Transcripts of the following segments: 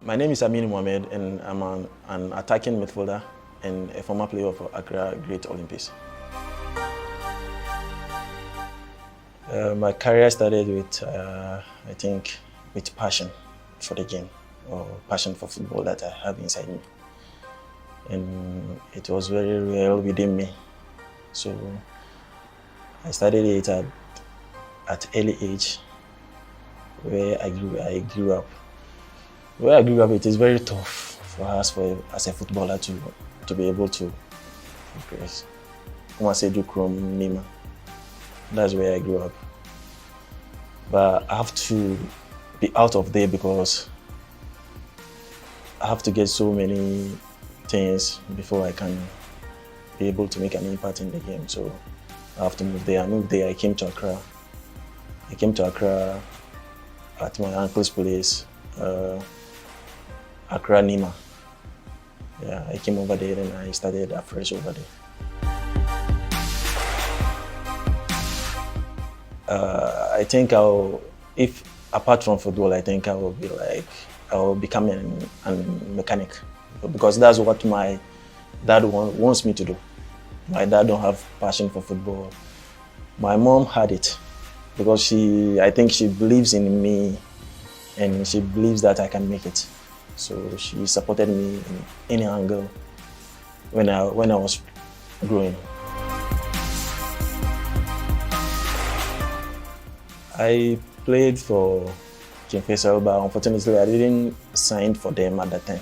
My name is Aminu Mohammed, and I'm an attacking midfielder and a former player of Accra Great Olympics. My career started with, I think, with passion for the game, or passion for football that I have inside me. And it was very real within me. So I started it at early age, where I grew up. Where I grew up, it is very tough for us, as a footballer, to be able to progress. Nima. That's where I grew up. But I have to be out of there because I have to get so many things before I can be able to make an impact in the game. So I have to move there. I moved there, I came to Accra. I came to Accra at my uncle's place, Accra Nima. Yeah, I came over there and I started afresh over there. I think if apart from football, I think I will become a mechanic, because that's what my dad wants me to do. My dad don't have passion for football. My mom had it because I think she believes in me and she believes that I can make it. So she supported me in any angle when I was growing. I played for King Faisal, but unfortunately I didn't sign for them at that time.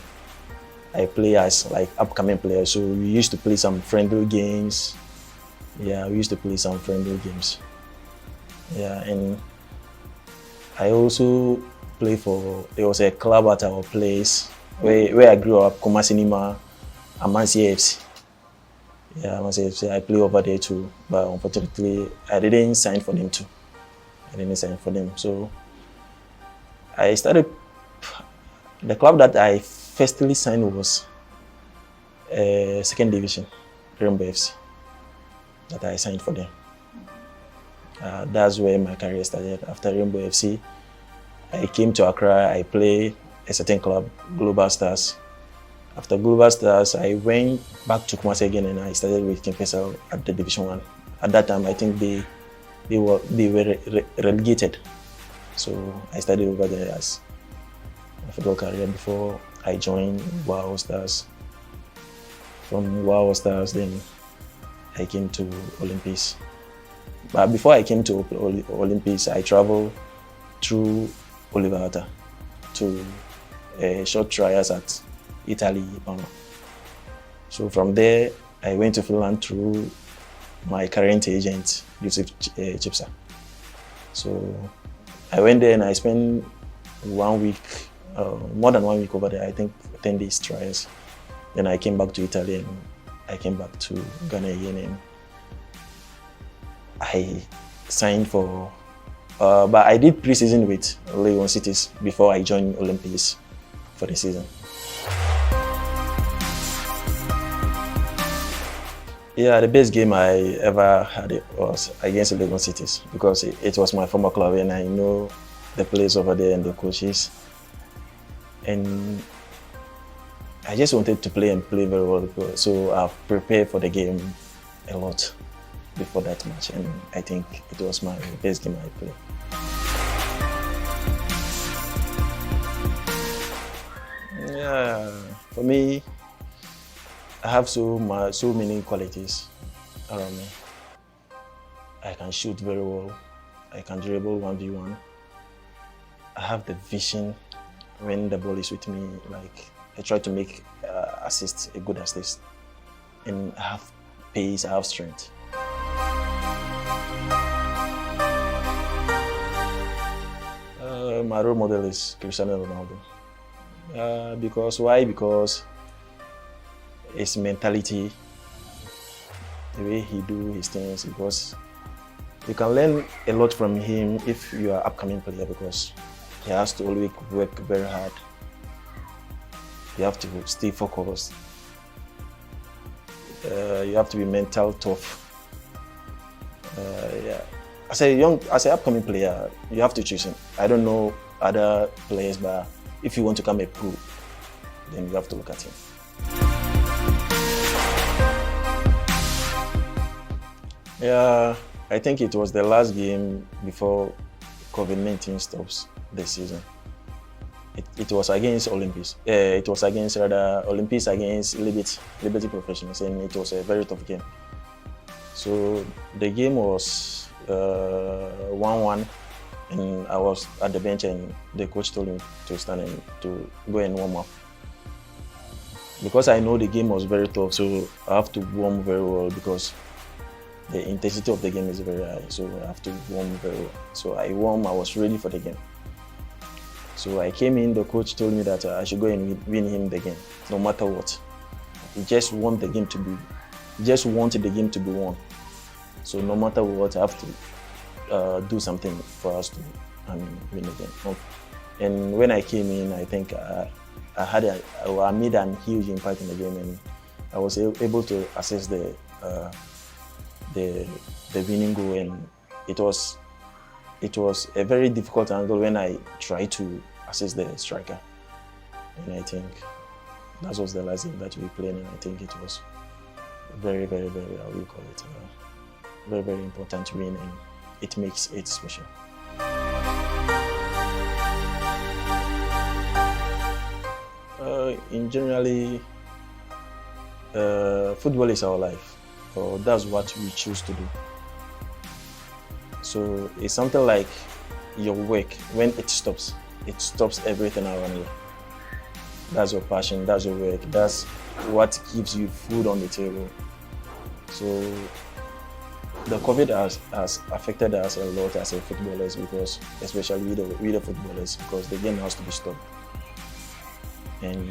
I play as upcoming player, so we used to play some friendly games. Yeah, we used to play some friendly games. Yeah, and I also play for, there was a club at our place where I grew up, Kumasi Nima, Amansi FC. Yeah, Amansi FC, I play over there too, but unfortunately I didn't sign for them too. I didn't sign for them. So I started, the club that I firstly signed was second division, Rainbow FC, that I signed for them. That's where my career started. After Rainbow FC, I came to Accra, I played a certain club, Global Stars. After Global Stars, I went back to Kumasi again and I started with King Faisal at the Division 1. At that time, I think they were relegated. So I started over there as a football career before I joined Wow Stars. From Wow Stars, then I came to Olympics. But before I came to Olympics, I traveled through Oliver to short trials at Italy, Parma. So from there, I went to Finland through my current agent, Yusuf Chipsa. So I went there and I spent 1 week, more than 1 week over there, I think 10 days trials. Then I came back to Italy and I came back to Ghana again and I signed for, but I did pre-season with Leon Cities before I joined Olympics for the season. Yeah, the best game I ever had was against Legon Cities because it was my former club and I know the players over there and the coaches. And I just wanted to play and play very well, so I've prepared for the game a lot before that match, and I think it was my best game I played. Yeah, for me, I have so many qualities around me. I can shoot very well. I can dribble 1v1. I have the vision when the ball is with me. Like I try to make assists, a good assist. And I have pace, I have strength. My role model is Cristiano Ronaldo. Why? Because his mentality, the way he do his things, because you can learn a lot from him if you are an upcoming player, because he has to always work very hard. You have to stay focused. You have to be mental tough. Yeah. As an upcoming player, you have to choose him. I don't know other players, but if you want to become a pro, then you have to look at him. Yeah, I think it was the last game before COVID-19 stops this season. It was against Olympics. It was against Olympics against Liberty Professionals, and it was a very tough game. So the game was 1-1, and I was at the bench, and the coach told me to stand and to go and warm up. Because I know the game was very tough, so I have to warm very well because the intensity of the game is very high. So I have to warm very well. So I was ready for the game. So I came in, the coach told me that I should go and win him the game, no matter what. He just wanted the game to be won. So no matter what, I have to do something for us to win the game. And when I came in, I think I made a huge impact in the game, and I was able to assess the winning goal, and it was a very difficult angle when I tried to assist the striker. And I think that was the last game that we played, and I think it was very, very, very, how do you call it, very, very important to win, and it makes it special. In generally, football is our life, or that's what we choose to do. So it's something like your work. When it stops everything around you. That's your passion, that's your work, that's what gives you food on the table. So the COVID has affected us a lot as a footballers, because especially with the footballers, because the game has to be stopped. And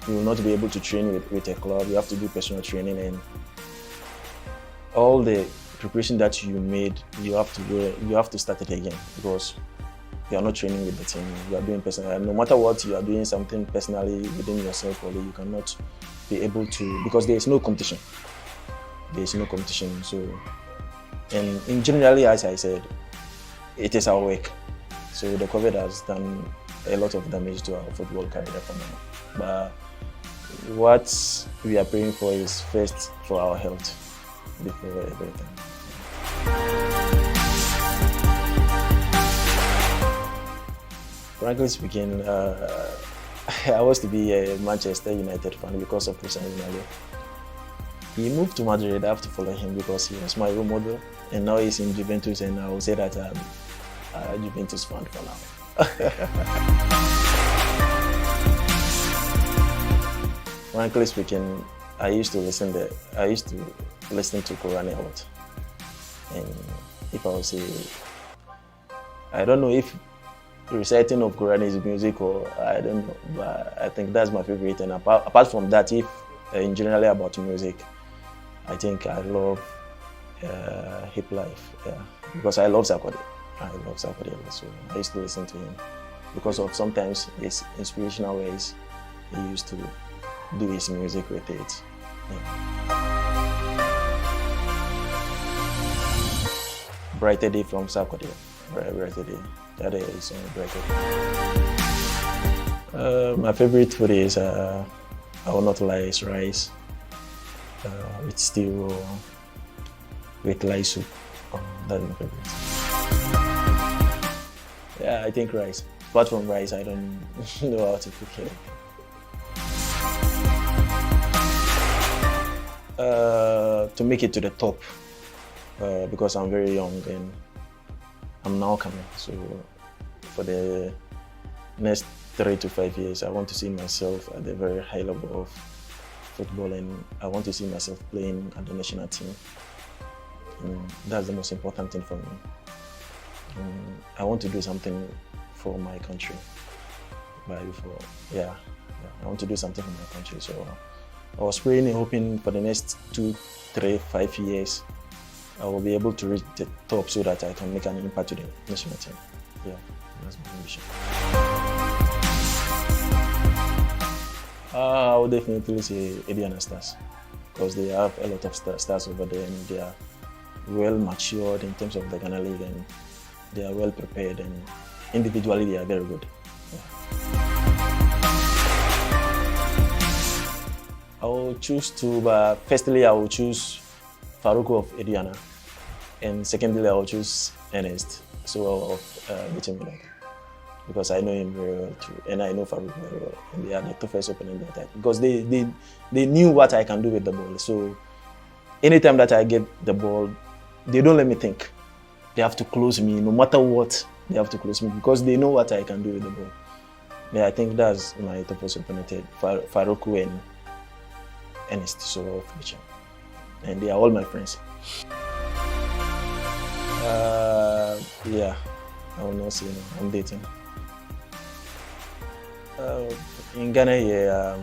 you will not be able to train with a club. You have to do personal training, and all the preparation that you made, you have to start it again, because you are not training with the team. You are doing personal. No matter what, you are doing something personally within yourself, or you cannot be able to, because there is no competition. There is no competition. So, and in generally, as I said, it is our work. So the COVID has done a lot of damage to our football career for now. But what we are praying for is first for our health before everything. Frankly speaking, I was to be a Manchester United fan because of Cristiano Ronaldo. He moved to Madrid. I have to follow him because he was my role model, and now he's in Juventus, and I will say that I'm a Juventus fan for now. Frankly speaking, I used to listen to Quran a lot, and if I would say, I don't know if reciting of Quran is music, or I don't know, but I think that's my favorite. And apart from that, if in generally about music, I think I love hip life, because I love Sarkodie. I love Sarkodie a lot, so I used to listen to him because of sometimes his inspirational ways he used to do his music with it. Brighter Day from Sarkodie. Brighter Day. That is Brighter Day. My favorite food is, I will not lie, is rice with stew or with light soup. That's my favorite. Yeah, I think rice. Apart from rice, I don't know how to cook it. To make it to the top, because I'm very young and I'm now coming. So for the next 3 to 5 years, I want to see myself at the very high level of football, and I want to see myself playing at the national team. And that's the most important thing for me. And I want to do something for my country. I want to do something for my country. So I was praying and hoping for the next 2, 3, 5 years, I will be able to reach the top so that I can make an impact to the national team. Yeah, that's my ambition. I would definitely say Eddie Anastas. because they have a lot of stars over there, and they are well matured in terms of the Ghana League, and they are well prepared, and individually they are very good. I will choose two, but firstly I will choose Faruku of Ediana, and secondly I will choose Ernest, so of Witty, because I know him very well too, and I know Farouk very well, and they are the toughest opponent that because they knew what I can do with the ball. So anytime that I get the ball, they don't let me think. They have to close me, no matter what. They have to close me because they know what I can do with the ball. Yeah, I think that's my toughest opponent, Faruku and Ernest, so of Witty, and they are all my friends. Yeah, I will not say no. I'm dating. In Ghana here,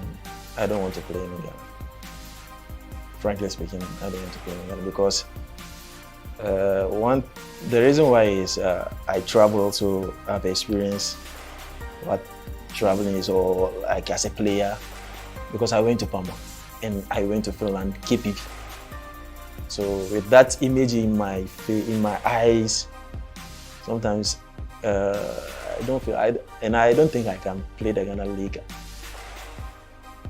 I don't want to play in Ghana. Frankly speaking, I don't want to play in Ghana because the reason why is I travel to have experience what traveling is, or like as a player, because I went to Parma and I went to Finland, KPV. So with that image in my eyes, sometimes I don't feel, and I don't think I can play the Ghana League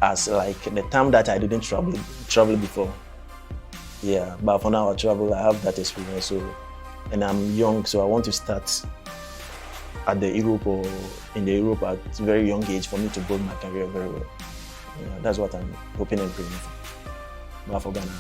as like the time that I didn't travel before. Yeah, but for now I travel, I have that experience. So, and I'm young, so I want to start at the Europe or in the Europe at a very young age for me to build my career very well. Yeah, that's what I'm hoping and praying for. But for Ghana,